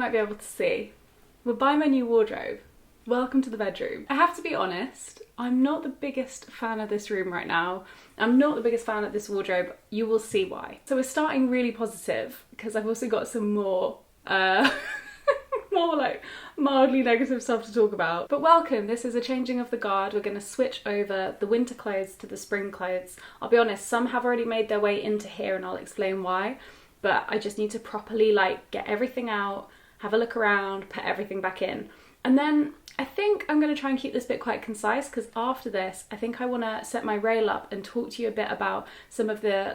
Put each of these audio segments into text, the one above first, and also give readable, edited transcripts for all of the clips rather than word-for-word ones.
might be able to see, we're by my new wardrobe. Welcome to the bedroom. I have to be honest, I'm not the biggest fan of this room right now. I'm not the biggest fan of this wardrobe. You will see why. So we're starting really positive because I've also got some more more like mildly negative stuff to talk about. But welcome, this is a changing of the guard. We're going to switch over the winter clothes to the spring clothes. I'll be honest, some have already made their way into here and I'll explain why. But I just need to properly like get everything out, have a look around, put everything back in. And then I think I'm going to try and keep this bit quite concise because after this, I think I want to set my rail up and talk to you a bit about some of the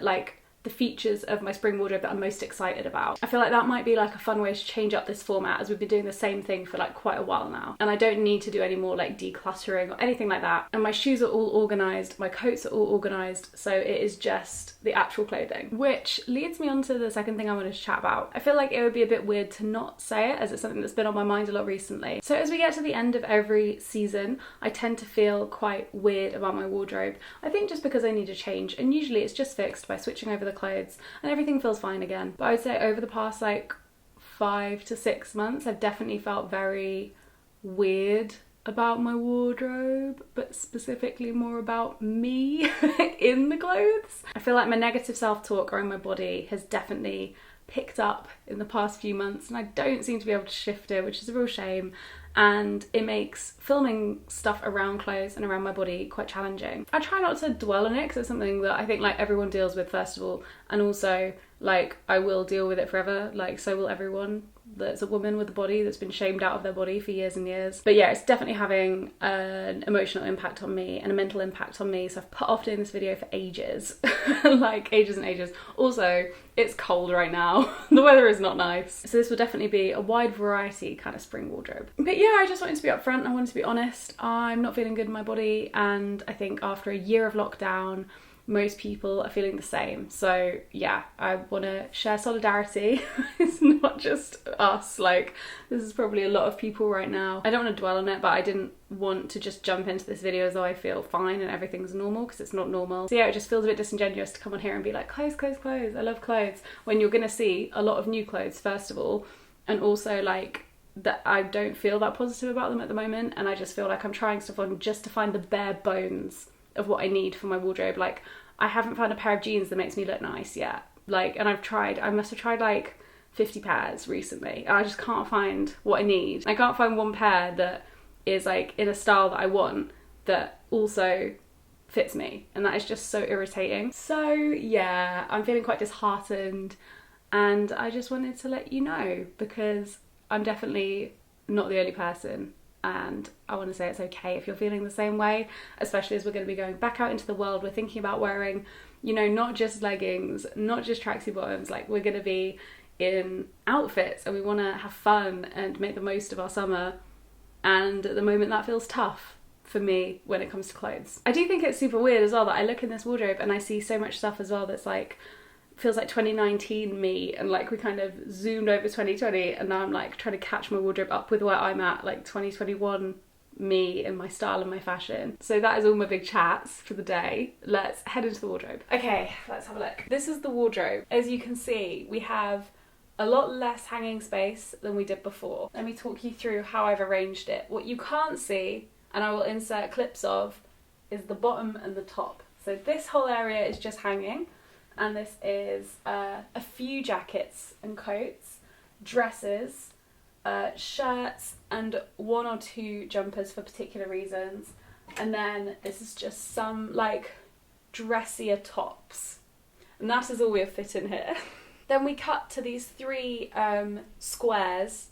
the features of my spring wardrobe that I'm most excited about. I feel like that might be like a fun way to change up this format as we've been doing the same thing for like quite a while now. And I don't need to do any more like decluttering or anything like that. And my shoes are all organised, my coats are all organised, so it is just the actual clothing. Which leads me on to the second thing I wanted to chat about. I feel like it would be a bit weird to not say it as it's something that's been on my mind a lot recently. So as we get to the end of every season, I tend to feel quite weird about my wardrobe. I think just because I need a change, and usually it's just fixed by switching over the clothes and everything feels fine again. But I would say over the past like 5 to 6 months, I've definitely felt very weird about my wardrobe, but specifically more about me in the clothes. I feel like my negative self-talk around my body has definitely picked up in the past few months and I don't seem to be able to shift it, which is a real shame. And it makes filming stuff around clothes and around my body quite challenging. I try not to dwell on it because it's something that I think like everyone deals with first of all, and also like I will deal with it forever, like so will everyone that's a woman with a body that's been shamed out of their body for years and years. But yeah, it's definitely having an emotional impact on me and a mental impact on me, so I've put off doing this video for ages. Like ages and ages. Also, it's cold right now. The weather is not nice. So this will definitely be a wide variety kind of spring wardrobe. But yeah, I just wanted to be upfront, I wanted to be honest. I'm not feeling good in my body and I think after a year of lockdown, most people are feeling the same. So yeah, I want to share solidarity. It's not just us, like this is probably a lot of people right now. I don't want to dwell on it, but I didn't want to just jump into this video as though I feel fine and everything's normal, because it's not normal. So yeah, it just feels a bit disingenuous to come on here and be like clothes, clothes, clothes, I love clothes, when you're gonna see a lot of new clothes first of all, and also like that I don't feel that positive about them at the moment, and I just feel like I'm trying stuff on just to find the bare bones of what I need for my wardrobe. Like I haven't found a pair of jeans that makes me look nice yet, like, and I must have tried like 50 pairs recently and I just can't find what I need. I can't find one pair that is like in a style that I want that also fits me, and that is just so irritating. So yeah, I'm feeling quite disheartened and I just wanted to let you know because I'm definitely not the only person. And I want to say it's okay if you're feeling the same way, especially as we're going to be going back out into the world. We're thinking about wearing, you know, not just leggings, not just tracksuit bottoms, like we're going to be in outfits and we want to have fun and make the most of our summer. And at the moment that feels tough for me when it comes to clothes. I do think it's super weird as well that I look in this wardrobe and I see so much stuff as well that's like, feels like 2019 me, and like we kind of zoomed over 2020 and now I'm like trying to catch my wardrobe up with where I'm at, like 2021 me and my style and my fashion. So that is all my big chats for the day. Let's head into the wardrobe. Okay, let's have a look. This is the wardrobe. As you can see, we have a lot less hanging space than we did before. Let me talk you through how I've arranged it. What you can't see, and I will insert clips of, is the bottom and the top. So this whole area is just hanging. And this is a few jackets and coats, dresses, shirts, and 1 or 2 jumpers for particular reasons. And then this is just some like dressier tops. And that is all we have fit in here. Then we cut to these 3 squares. Is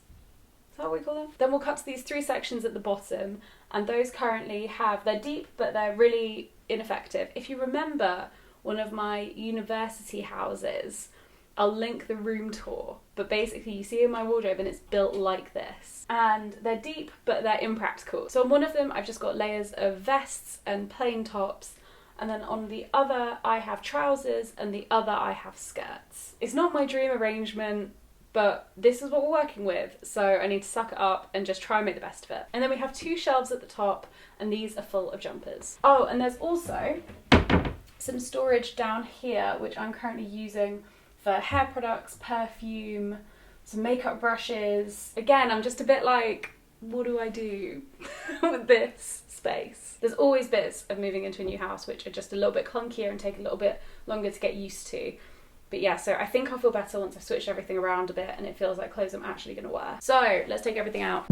that what we call them? Then we'll cut to these 3 sections at the bottom, and those currently they're deep, but they're really ineffective. If you remember one of my university houses, I'll link the room tour, but basically you see in my wardrobe and it's built like this. And they're deep, but they're impractical. So on one of them, I've just got layers of vests and plain tops, and then on the other, I have trousers, and the other I have skirts. It's not my dream arrangement, but this is what we're working with, so I need to suck it up and just try and make the best of it. And then we have 2 shelves at the top, and these are full of jumpers. Oh, and there's also some storage down here, which I'm currently using for hair products, perfume, some makeup brushes. Again, I'm just a bit like, what do I do with this space? There's always bits of moving into a new house which are just a little bit clunkier and take a little bit longer to get used to. But yeah, so I think I'll feel better once I've switched everything around a bit and it feels like clothes I'm actually going to wear. So let's take everything out.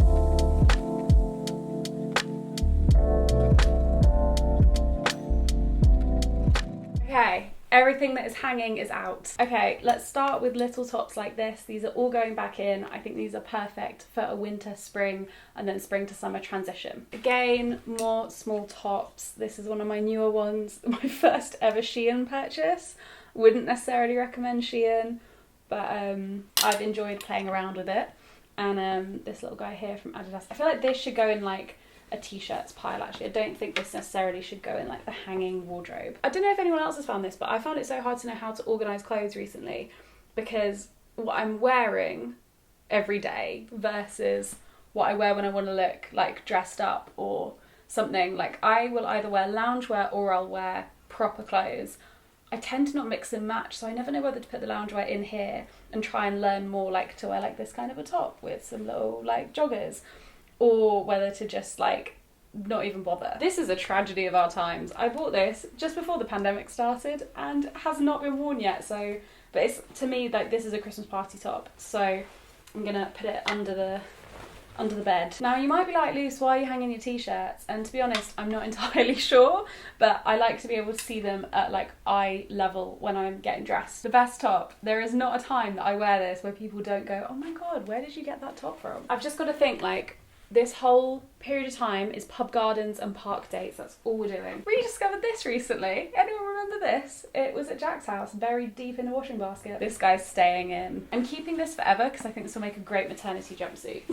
Okay, everything that is hanging is out. Okay, let's start with little tops like this. These are all going back in. I think these are perfect for a winter, spring, and then spring to summer transition. Again, more small tops. This is one of my newer ones, my first ever Shein purchase. Wouldn't necessarily recommend Shein, but I've enjoyed playing around with it. And this little guy here from Adidas. I feel like this should go in like a t-shirts pile actually. I don't think this necessarily should go in like the hanging wardrobe. I don't know if anyone else has found this, but I found it so hard to know how to organise clothes recently because what I'm wearing every day versus what I wear when I want to look like dressed up or something. Like I will either wear loungewear or I'll wear proper clothes. I tend to not mix and match, so I never know whether to put the loungewear in here and try and learn more like to wear like this kind of a top with some little like joggers, or whether to just like not even bother. This is a tragedy of our times. I bought this just before the pandemic started and has not been worn yet, so, but it's, to me, like this is a Christmas party top, so I'm gonna put it under the bed. Now you might be like, Luce, why are you hanging your t-shirts? And to be honest, I'm not entirely sure, but I like to be able to see them at like eye level when I'm getting dressed. The best top. There is not a time that I wear this where people don't go, oh my god, where did you get that top from? I've just got to think like, this whole period of time is pub gardens and park dates. That's all we're doing. Rediscovered this recently. Anyone remember this? It was at Jack's house, buried deep in a washing basket. This guy's staying in. I'm keeping this forever because I think this will make a great maternity jumpsuit.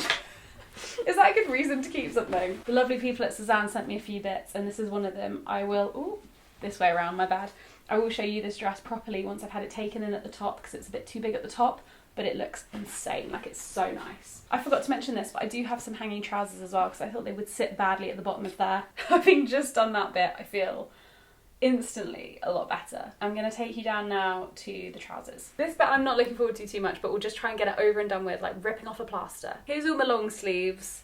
Is that a good reason to keep something? The lovely people at Suzanne sent me a few bits and this is one of them. I will, ooh, this way around, my bad. I will show you this dress properly once I've had it taken in at the top because it's a bit too big at the top, but it looks insane, like it's so nice. I forgot to mention this, but I do have some hanging trousers as well because I thought they would sit badly at the bottom of there. Having just done that bit, I feel instantly a lot better. I'm gonna take you down now to the trousers. This bit I'm not looking forward to too much, but we'll just try and get it over and done with, like ripping off a plaster. Here's all my long sleeves.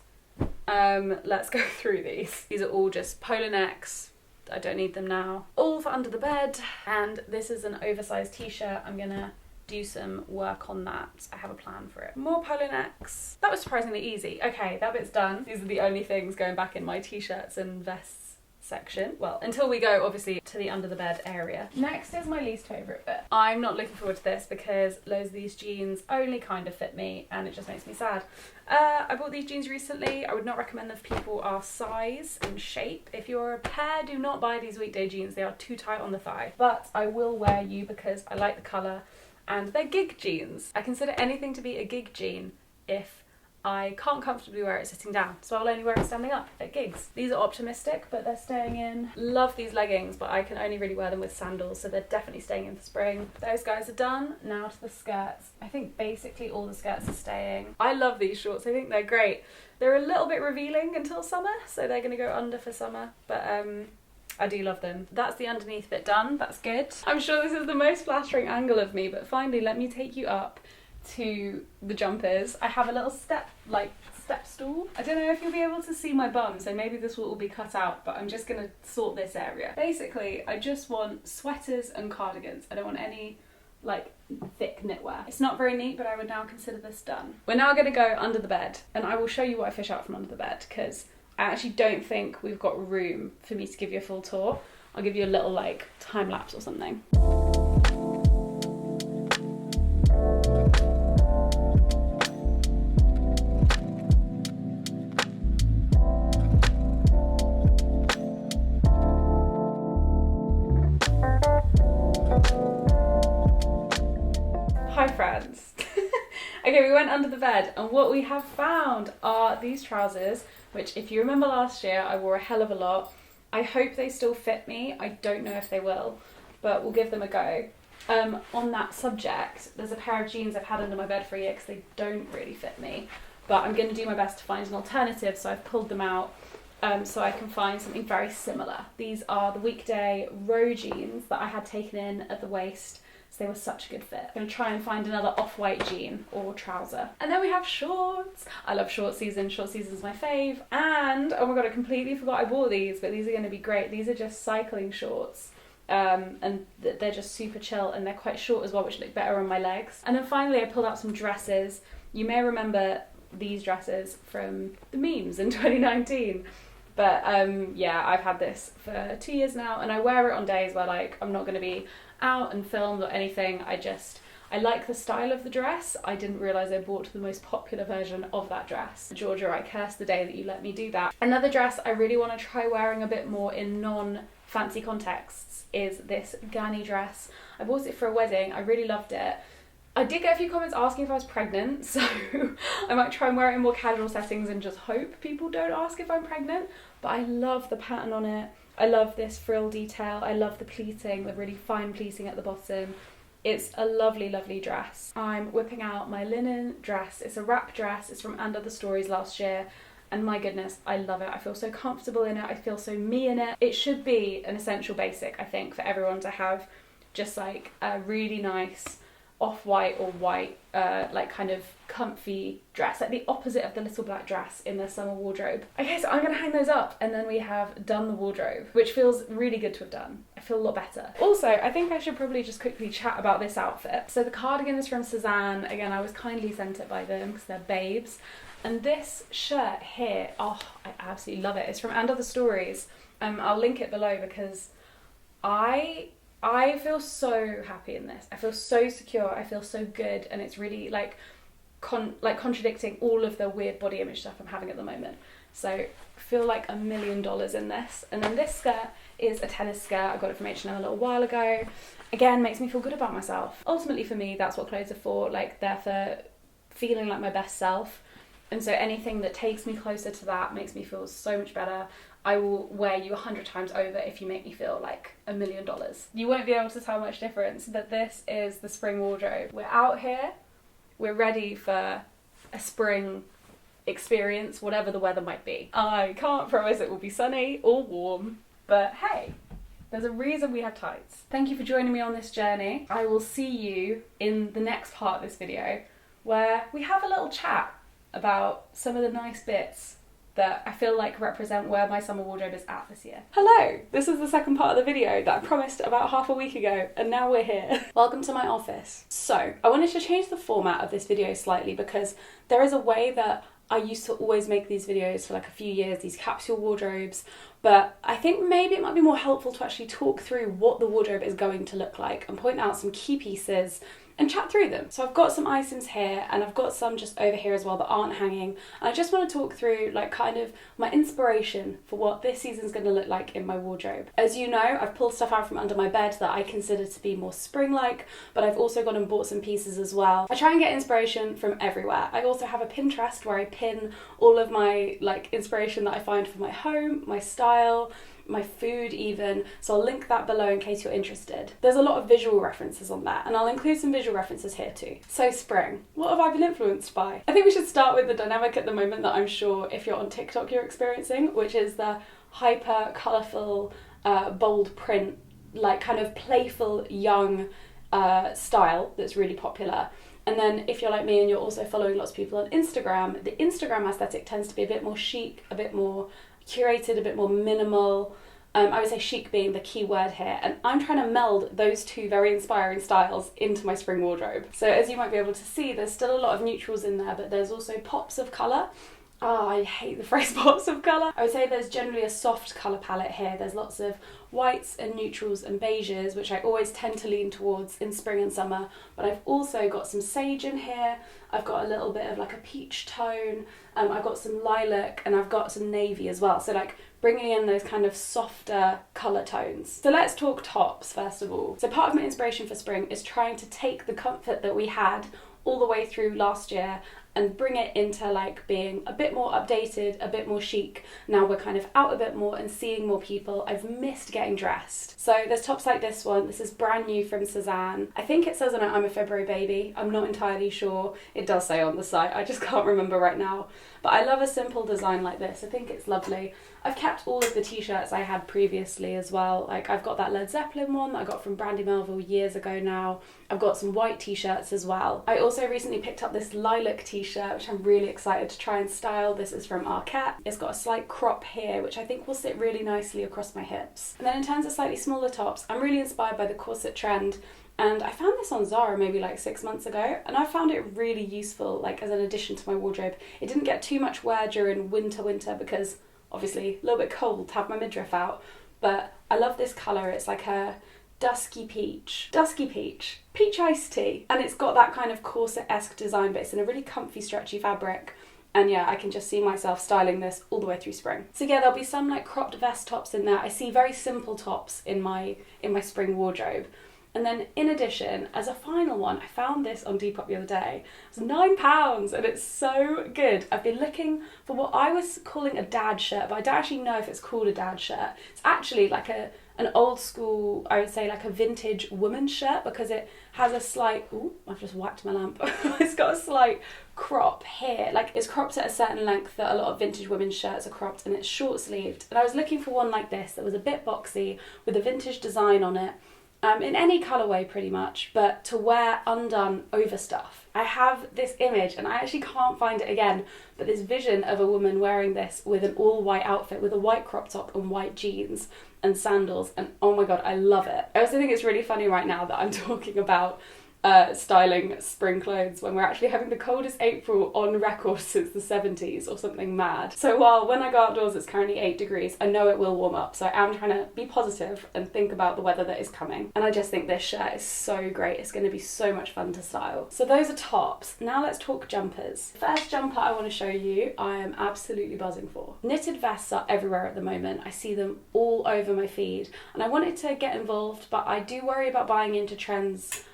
Let's go through these. These are all just polo necks. I don't need them now. All for under the bed. And this is an oversized t-shirt. I'm gonna do some work on that. I have a plan for it. More polo necks. That was surprisingly easy. Okay, that bit's done. These are the only things going back in my t-shirts and vests section. Well, until we go obviously to the under the bed area. Next is my least favourite bit. I'm not looking forward to this because loads of these jeans only kind of fit me and it just makes me sad. I bought these jeans recently. I would not recommend them if people are size and shape. If you're a pair, do not buy these weekday jeans. They are too tight on the thigh. But I will wear you because I like the colour and they're gig jeans. I consider anything to be a gig jean if I can't comfortably wear it sitting down, so I'll only wear it standing up at gigs. These are optimistic, but they're staying in. Love these leggings, but I can only really wear them with sandals, so they're definitely staying in for spring. Those guys are done. Now to the skirts. I think basically all the skirts are staying. I love these shorts. I think they're great. They're a little bit revealing until summer, so they're gonna go under for summer, but I do love them. That's the underneath bit done. That's good. I'm sure this is the most flattering angle of me, but finally let me take you up to the jumpers. I have a little step stool. I don't know if you'll be able to see my bum, so maybe this will all be cut out, but I'm just gonna sort this area. Basically, I just want sweaters and cardigans. I don't want any like thick knitwear. It's not very neat, but I would now consider this done. We're now gonna go under the bed, and I will show you what I fish out from under the bed, because I actually don't think we've got room for me to give you a full tour. I'll give you a little like time lapse or something. Hi friends. Okay, we went under the bed and what we have found are these trousers, which if you remember last year I wore a hell of a lot. I hope they still fit me. I don't know if they will, but we'll give them a go. On that subject, there's a pair of jeans I've had under my bed for a year because they don't really fit me, but I'm going to do my best to find an alternative, so I've pulled them out so I can find something very similar. These are the weekday row jeans that I had taken in at the waist, because they were such a good fit. I'm gonna try and find another off-white jean or trouser. And then we have shorts. I love short season. Short season's my fave. And oh my god, I completely forgot I bought these, but these are gonna be great. These are just cycling shorts. And they're just super chill, and they're quite short as well, which look better on my legs. And then finally I pulled out some dresses. You may remember these dresses from the memes in 2019, but yeah, I've had this for 2 years now, and I wear it on days where like I'm not going to be out and filmed or anything. I like the style of the dress. I didn't realise I bought the most popular version of that dress. Georgia, I curse the day that you let me do that. Another dress I really want to try wearing a bit more in non-fancy contexts is this Ghani dress. I bought it for a wedding. I really loved it. I did get a few comments asking if I was pregnant, so I might try and wear it in more casual settings and just hope people don't ask if I'm pregnant. But I love the pattern on it. I love this frill detail. I love the pleating, the really fine pleating at the bottom. It's a lovely, lovely dress. I'm whipping out my linen dress. It's a wrap dress. It's from And Other Stories last year. And my goodness, I love it. I feel so comfortable in it. I feel so me in it. It should be an essential basic, I think, for everyone to have just like a really nice off-white or white, like kind of comfy dress, like the opposite of the little black dress in their summer wardrobe. Okay, so I'm gonna hang those up, and then we have done the wardrobe, which feels really good to have done. I feel a lot better. Also, I think I should probably just quickly chat about this outfit. So the cardigan is from Cezanne. Again, I was kindly sent it by them because they're babes. And this shirt here, oh, I absolutely love it. It's from And Other Stories. I'll link it below because I feel so happy in this. I feel so secure. I feel so good, and it's really like contradicting all of the weird body image stuff I'm having at the moment. So I feel like $1 million in this. And then this skirt is a tennis skirt. I got it from H&M a little while ago. Again, makes me feel good about myself. Ultimately for me, that's what clothes are for. Like, they're for feeling like my best self. And so anything that takes me closer to that makes me feel so much better. I will wear you 100 times over if you make me feel like $1 million. You won't be able to tell much difference, but this is the spring wardrobe. We're out here, we're ready for a spring experience, whatever the weather might be. I can't promise it will be sunny or warm, but hey, there's a reason we have tights. Thank you for joining me on this journey. I will see you in the next part of this video where we have a little chat about some of the nice bits that I feel like represent where my summer wardrobe is at this year. Hello! This is the second part of the video that I promised about half a week ago, and now we're here. Welcome to my office. So, I wanted to change the format of this video slightly because there is a way that I used to always make these videos for like a few years, these capsule wardrobes, but I think maybe it might be more helpful to actually talk through what the wardrobe is going to look like and point out some key pieces and chat through them. So I've got some items here, and I've got some just over here as well that aren't hanging, and I just want to talk through like kind of my inspiration for what this season's going to look like in my wardrobe. As you know, I've pulled stuff out from under my bed that I consider to be more spring-like, but I've also gone and bought some pieces as well. I try and get inspiration from everywhere. I also have a Pinterest where I pin all of my like inspiration that I find for my home, my style, my food even, so I'll link that below in case you're interested. There's a lot of visual references on that, and I'll include some visual references here too. So spring, what have I been influenced by? I think we should start with the dynamic at the moment that I'm sure if you're on TikTok you're experiencing, which is the hyper colourful, bold print, like kind of playful young style that's really popular. And then if you're like me and you're also following lots of people on Instagram, the Instagram aesthetic tends to be a bit more chic, a bit more curated, a bit more minimal. I would say chic being the key word here, and I'm trying to meld those two very inspiring styles into my spring wardrobe. So as you might be able to see, there's still a lot of neutrals in there, but there's also pops of colour. Oh, I hate the phrase pops of colour. I would say there's generally a soft colour palette here. There's lots of whites and neutrals and beiges, which I always tend to lean towards in spring and summer, but I've also got some sage in here. I've got a little bit of like a peach tone. I've got some lilac, and I've got some navy as well. So like bringing in those kind of softer colour tones. So let's talk tops first of all. So part of my inspiration for spring is trying to take the comfort that we had all the way through last year and bring it into like being a bit more updated, a bit more chic. Now we're kind of out a bit more and seeing more people. I've missed getting dressed. So there's tops like this one. This is brand new from Cezanne. I think it says on it I'm a February baby. I'm not entirely sure. It does say on the site. I just can't remember right now. But I love a simple design like this. I think it's lovely. I've kept all of the t-shirts I had previously as well. Like I've got that Led Zeppelin one that I got from Brandy Melville years ago now. I've got some white t-shirts as well. I also recently picked up this lilac t-shirt, which I'm really excited to try and style. This is from Arquette. It's got a slight crop here, which I think will sit really nicely across my hips. And then in terms of slightly smaller tops, I'm really inspired by the corset trend. And I found this on Zara maybe like 6 months ago, and I found it really useful, like as an addition to my wardrobe. It didn't get too much wear during winter because obviously a little bit cold to have my midriff out, but I love this colour. It's like a dusky peach iced tea, and it's got that kind of corset-esque design, but it's in a really comfy stretchy fabric. And yeah, I can just see myself styling this all the way through spring. So yeah, there'll be some like cropped vest tops in there. I see very simple tops in my spring wardrobe. And then in addition, as a final one, I found this on Depop the other day. It was £9 and it's so good. I've been looking for what I was calling a dad shirt, but I don't actually know if it's called a dad shirt. It's actually like an old school, I would say like a vintage woman's shirt, because it has a slight, ooh, I've just whacked my lamp. It's got a slight crop here. Like it's cropped at a certain length that a lot of vintage women's shirts are cropped, and it's short sleeved. And I was looking for one like this that was a bit boxy with a vintage design on it. In any colourway pretty much, but to wear undone over stuff. I have this image, and I actually can't find it again, but this vision of a woman wearing this with an all white outfit with a white crop top and white jeans and sandals, and oh my god, I love it. I also think it's really funny right now that I'm talking about styling spring clothes when we're actually having the coldest April on record since the 70s or something mad. So while when I go outdoors it's currently 8 degrees, I know it will warm up, so I am trying to be positive and think about the weather that is coming. And I just think this shirt is so great. It's going to be so much fun to style. So those are tops. Now let's talk jumpers. First jumper I want to show you, I am absolutely buzzing for. Knitted vests are everywhere at the moment. I see them all over my feed, and I wanted to get involved, but I do worry about buying into trends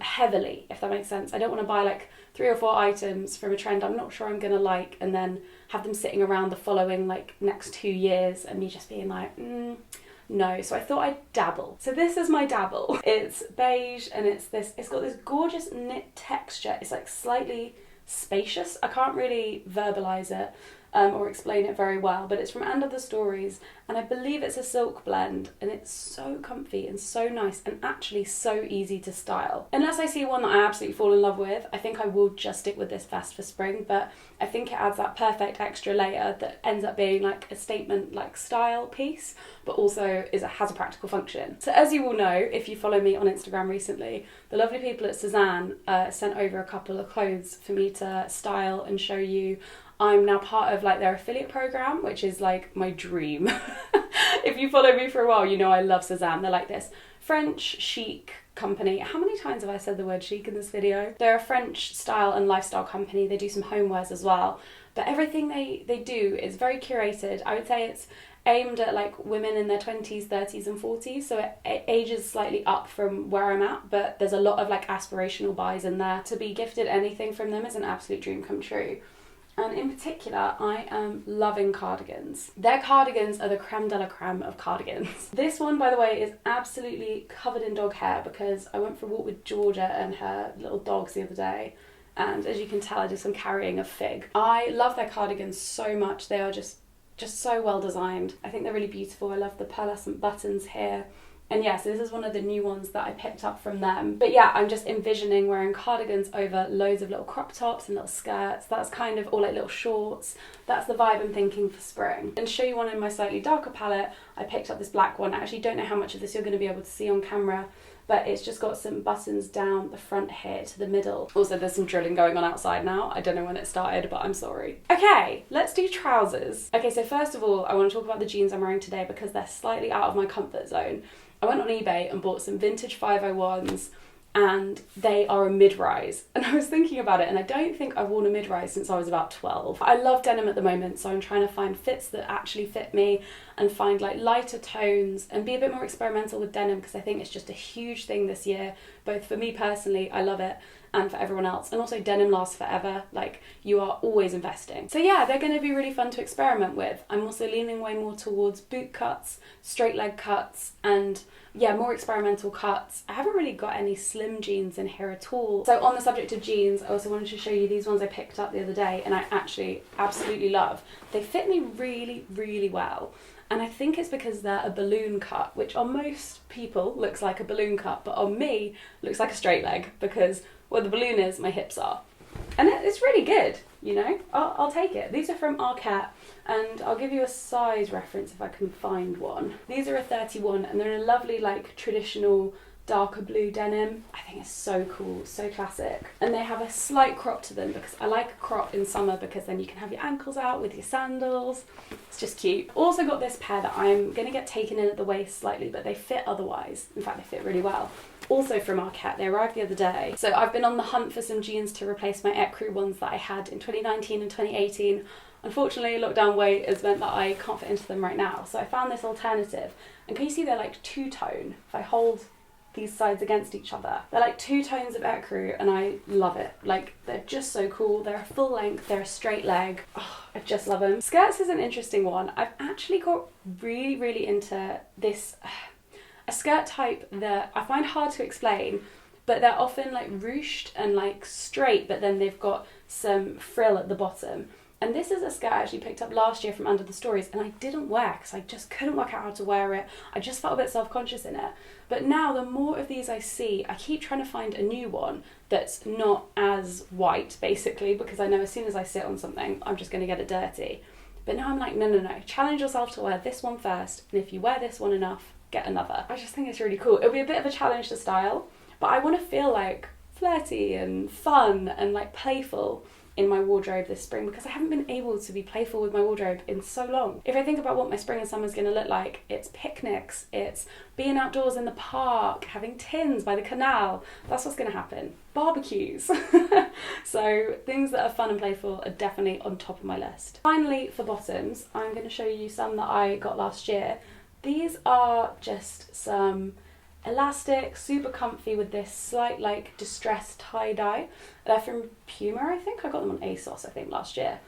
heavily, if that makes sense. I don't want to buy like 3 or 4 items from a trend I'm not sure I'm gonna like, and then have them sitting around the following like next 2 years and me just being like, no. So I thought I'd dabble. So this is my dabble. It's beige and it's got this gorgeous knit texture. It's like slightly spacious. I can't really verbalize it or explain it very well, but it's from End of the Stories, and I believe it's a silk blend, and it's so comfy and so nice and actually so easy to style. Unless I see one that I absolutely fall in love with, I think I will just stick with this vest for spring, but I think it adds that perfect extra layer that ends up being like a statement like style piece, but also has a practical function. So as you will know, if you follow me on Instagram recently, the lovely people at Suzanne sent over a couple of clothes for me to style and show you. I'm now part of like their affiliate program, which is like my dream. If you follow me for a while, you know I love Suzanne. They're like this French chic company. How many times have I said the word chic in this video? They're a French style and lifestyle company. They do some homewares as well. But everything they do is very curated. I would say it's aimed at like women in their 20s, 30s and 40s. So it ages slightly up from where I'm at, but there's a lot of like aspirational buys in there. To be gifted anything from them is an absolute dream come true. And in particular, I am loving cardigans. Their cardigans are the creme de la creme of cardigans. This one, by the way, is absolutely covered in dog hair because I went for a walk with Georgia and her little dogs the other day. And as you can tell, I did some carrying of fig. I love their cardigans so much. They are just so well designed. I think they're really beautiful. I love the pearlescent buttons here. And yeah, so this is one of the new ones that I picked up from them. But yeah, I'm just envisioning wearing cardigans over loads of little crop tops and little skirts. That's kind of all like little shorts. That's the vibe I'm thinking for spring. And to show you one in my slightly darker palette, I picked up this black one. I actually don't know how much of this you're going to be able to see on camera, but it's just got some buttons down the front here to the middle. Also, there's some drilling going on outside now. I don't know when it started, but I'm sorry. Okay, let's do trousers. Okay, so first of all, I want to talk about the jeans I'm wearing today because they're slightly out of my comfort zone. I went on eBay and bought some vintage 501s, and they are a mid-rise. And I was thinking about it, and I don't think I've worn a mid-rise since I was about 12. I love denim at the moment, so I'm trying to find fits that actually fit me and find like lighter tones and be a bit more experimental with denim because I think it's just a huge thing this year, both for me personally, I love it, and for everyone else. And also denim lasts forever, like you are always investing. So yeah, they're going to be really fun to experiment with. I'm also leaning way more towards boot cuts, straight leg cuts, and yeah, more experimental cuts. I haven't really got any slim jeans in here at all. So on the subject of jeans, I also wanted to show you these ones I picked up the other day and I actually absolutely love. They fit me really, really well. And I think it's because they're a balloon cut, which on most people looks like a balloon cut, but on me looks like a straight leg because where the balloon is, my hips are. And it's really good, you know, I'll take it. These are from Arquette, and I'll give you a size reference if I can find one. These are a 31 and they're in a lovely like traditional darker blue denim. I think it's so cool, so classic. And they have a slight crop to them because I like a crop in summer because then you can have your ankles out with your sandals. It's just cute. Also got this pair that I'm gonna get taken in at the waist slightly, but they fit otherwise. In fact, they fit really well. Also from Arquette, they arrived the other day. So I've been on the hunt for some jeans to replace my Ecru ones that I had in 2019 and 2018. Unfortunately, lockdown weight has meant that I can't fit into them right now. So I found this alternative. And can you see they're like two-tone? If I hold these sides against each other, they're like two tones of ecru and I love it. Like they're just so cool. They're a full length, they're a straight leg. Oh, I just love them. Skirts is an interesting one. I've actually got really into this a skirt type that I find hard to explain, but they're often like ruched and like straight, but then they've got some frill at the bottom. And this is a skirt I actually picked up last year from Under the Stories and I didn't wear because I just couldn't work out how to wear it. I just felt a bit self-conscious in it. But now the more of these I see, I keep trying to find a new one that's not as white, basically, because I know as soon as I sit on something, I'm just going to get it dirty. But now I'm like, no. Challenge yourself to wear this one first. And if you wear this one enough, get another. I just think it's really cool. It'll be a bit of a challenge to style, but I want to feel like flirty and fun and like playful in my wardrobe this spring because I haven't been able to be playful with my wardrobe in so long. If I think about what my spring and summer is going to look like, it's picnics, it's being outdoors in the park, having tins by the canal. That's what's going to happen. Barbecues. So things that are fun and playful are definitely on top of my list. Finally, for bottoms, I'm going to show you some that I got last year. These are just some elastic, super comfy with this slight like distressed tie-dye. They're from Puma, I think. I got them on ASOS, I think, last year.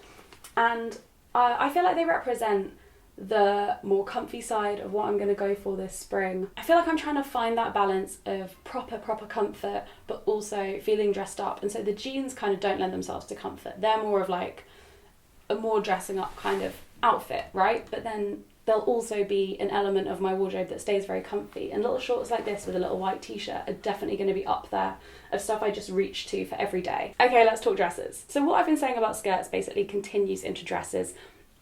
And I feel like they represent the more comfy side of what I'm going to go for this spring. I feel like I'm trying to find that balance of proper comfort, but also feeling dressed up. And so the jeans kind of don't lend themselves to comfort. They're more of like a more dressing up kind of outfit, right? But then there'll also be an element of my wardrobe that stays very comfy, and little shorts like this with a little white t-shirt are definitely going to be up there of stuff I just reach to for every day. Okay, let's talk dresses. So what I've been saying about skirts basically continues into dresses.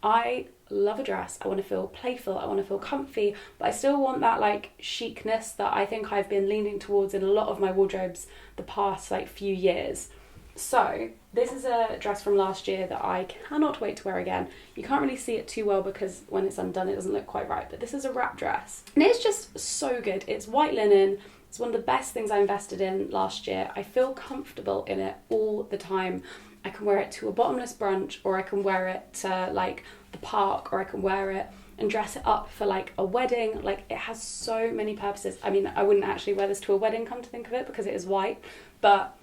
I love a dress. I want to feel playful, I want to feel comfy, but I still want that like chicness that I think I've been leaning towards in a lot of my wardrobes the past like few years. So this is a dress from last year that I cannot wait to wear again. You can't really see it too well because when it's undone it doesn't look quite right, but this is a wrap dress. And it's just so good. It's white linen. It's one of the best things I invested in last year. I feel comfortable in it all the time. I can wear it to a bottomless brunch, or I can wear it to like the park, or I can wear it and dress it up for like a wedding. Like it has so many purposes. I mean, I wouldn't actually wear this to a wedding, come to think of it, because it is white, but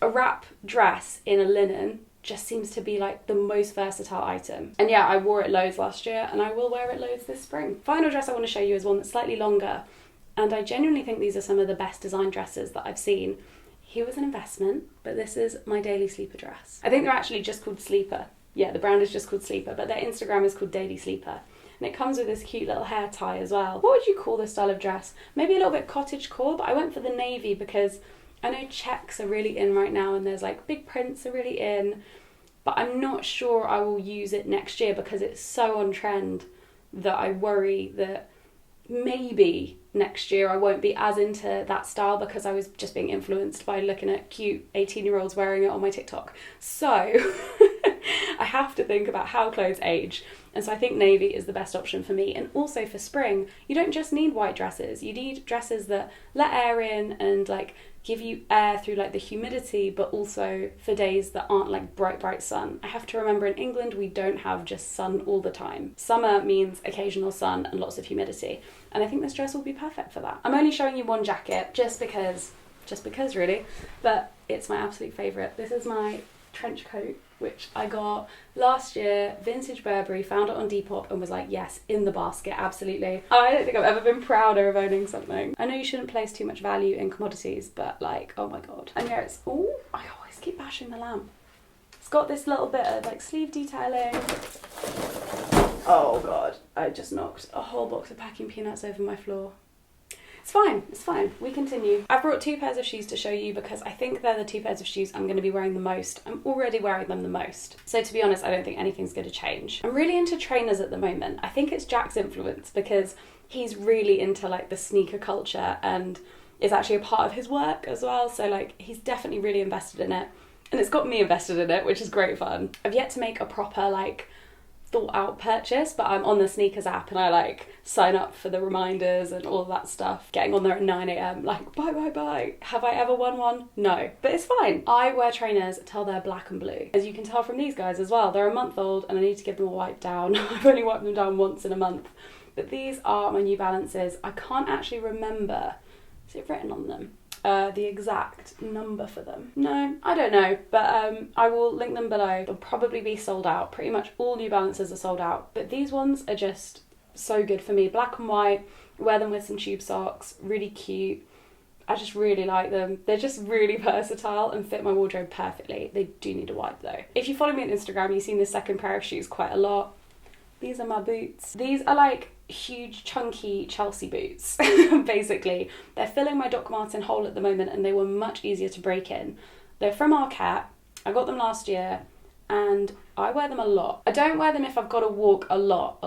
a wrap dress in a linen just seems to be like the most versatile item. And yeah, I wore it loads last year and I will wear it loads this spring. Final dress I want to show you is one that's slightly longer, and I genuinely think these are some of the best design dresses that I've seen. Here was an investment, but this is my daily sleeper dress. I think they're actually just called Sleeper. Yeah, the brand is just called Sleeper, but their Instagram is called Daily Sleeper. And it comes with this cute little hair tie as well. What would you call this style of dress? Maybe a little bit cottagecore, but I went for the navy because I know checks are really in right now and there's like big prints are really in, but I'm not sure I will use it next year because it's so on trend that I worry that maybe next year I won't be as into that style because I was just being influenced by looking at cute 18-year-olds wearing it on my TikTok. So I have to think about how clothes age. And so I think navy is the best option for me. And also for spring, you don't just need white dresses. You need dresses that let air in and like give you air through like the humidity, but also for days that aren't like bright sun. I have to remember in England, we don't have just sun all the time. Summer means occasional sun and lots of humidity. And I think this dress will be perfect for that. I'm only showing you one jacket just because just because really, but it's my absolute favourite. This is my trench coat, which I got last year, vintage Burberry, found it on Depop and was like, yes, in the basket, absolutely. I don't think I've ever been prouder of owning something. I know you shouldn't place too much value in commodities, but like, oh my god. And here it's, oh, I always keep bashing the lamp. It's got this little bit of like sleeve detailing. Oh god, I just knocked a whole box of packing peanuts over my floor. It's fine, it's fine. We continue. I've brought 2 pairs of shoes to show you because I think they're the 2 pairs of shoes I'm going to be wearing the most. I'm already wearing them the most. So to be honest, I don't think anything's going to change. I'm really into trainers at the moment. I think it's Jack's influence because he's really into like the sneaker culture and is actually a part of his work as well. So like he's definitely really invested in it. And it's got me invested in it, which is great fun. I've yet to make a proper like thought out purchase, but I'm on the sneakers app and I like sign up for the reminders and all that stuff, getting on there at 9 a.m. like buy. Have I ever won one? No, but it's fine. I wear trainers till they're black and blue, as you can tell from these guys as well. They're a month old and I need to give them a wipe down. I've only wiped them down once in a month, but these are my New Balances. I can't actually remember, is it written on them? The exact number for them. No, I don't know, but I will link them below. They'll probably be sold out. Pretty much all New Balances are sold out, but these ones are just so good for me. Black and white, wear them with some tube socks, really cute. I just really like them. They're just really versatile and fit my wardrobe perfectly. They do need a wipe though. If you follow me on Instagram, you've seen this second pair of shoes quite a lot. These are my boots. These are like huge chunky Chelsea boots basically. They're filling my Doc Marten hole at the moment and they were much easier to break in. They're from Arcat. I got them last year and I wear them a lot. I don't wear them if I've got to walk a lot,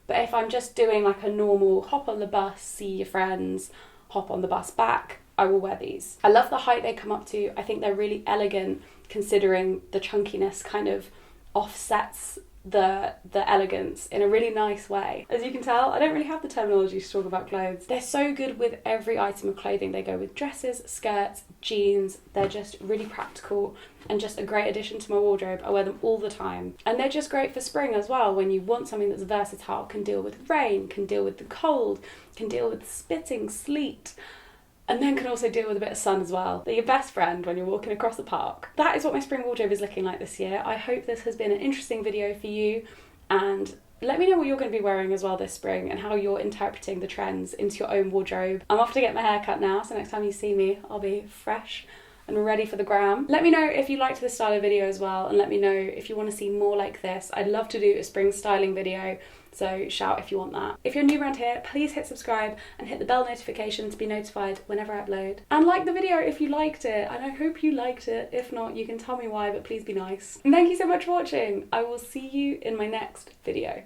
but if I'm just doing like a normal hop on the bus, see your friends, hop on the bus back, I will wear these. I love the height they come up to. I think they're really elegant considering the chunkiness kind of offsets the elegance in a really nice way. As you can tell, I don't really have the terminology to talk about clothes. They're so good with every item of clothing. They go with dresses, skirts, jeans. They're just really practical and just a great addition to my wardrobe. I wear them all the time. And they're just great for spring as well, when you want something that's versatile, can deal with rain, can deal with the cold, can deal with spitting sleet, and then can also deal with a bit of sun as well. They're your best friend when you're walking across the park. That is what my spring wardrobe is looking like this year. I hope this has been an interesting video for you, and let me know what you're going to be wearing as well this spring and how you're interpreting the trends into your own wardrobe. I'm off to get my hair cut now, so next time you see me, I'll be fresh and ready for the gram. Let me know if you liked this style of video as well, and let me know if you want to see more like this. I'd love to do a spring styling video, so shout if you want that. If you're new around here, please hit subscribe and hit the bell notification to be notified whenever I upload. And like the video if you liked it, and I hope you liked it. If not, you can tell me why, but please be nice. And thank you so much for watching. I will see you in my next video.